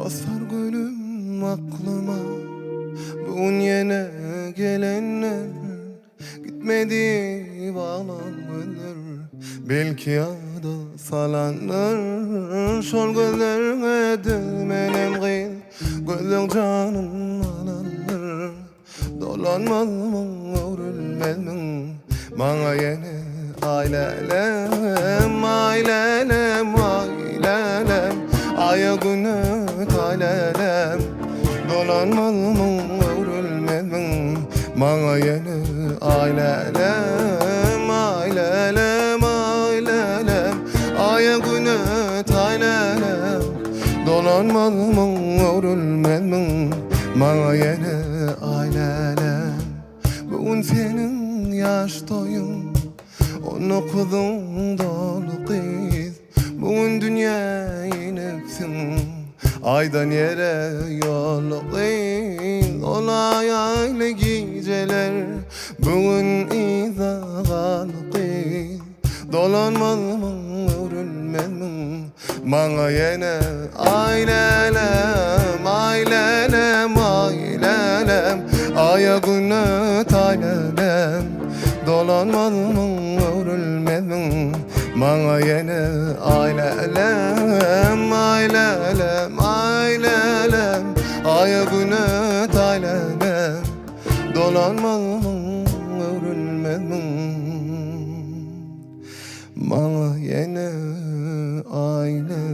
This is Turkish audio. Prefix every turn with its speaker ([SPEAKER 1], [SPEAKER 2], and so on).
[SPEAKER 1] Basar gülüm aklıma bugün yine gelenler, gitmedi bağlan güller, belki yada salanlar. Şol gözlerine dümenem gıyıl, gözler canım alanlar. Dolanmalımın örülmezmin, bana yine ailelem, ailelem, ailelem. Aya güne taylelem, dolanmalımın örülmezmin, bana yine ailelem, ailelem, ailelem. Aya güne taylelem, dolanmalımın örülmezmin, bana yine ailelem. Bugün senin yaş toyun, onu kudun dolu kız. Bugün dünyayı nefsin, aydan yere yollayın. Olay aile geceler, bugün izagalı kız. Dolanmalımın örülmezmin, bana yine ailelem, ailelem, ailelem. Aya güne taylelem, dolanmalımın örülmezmin, bana yine ailelem, ailelem, ailelem. Aya güne taylelem, dolanmalımın örülmezmin, bana yine ailelem.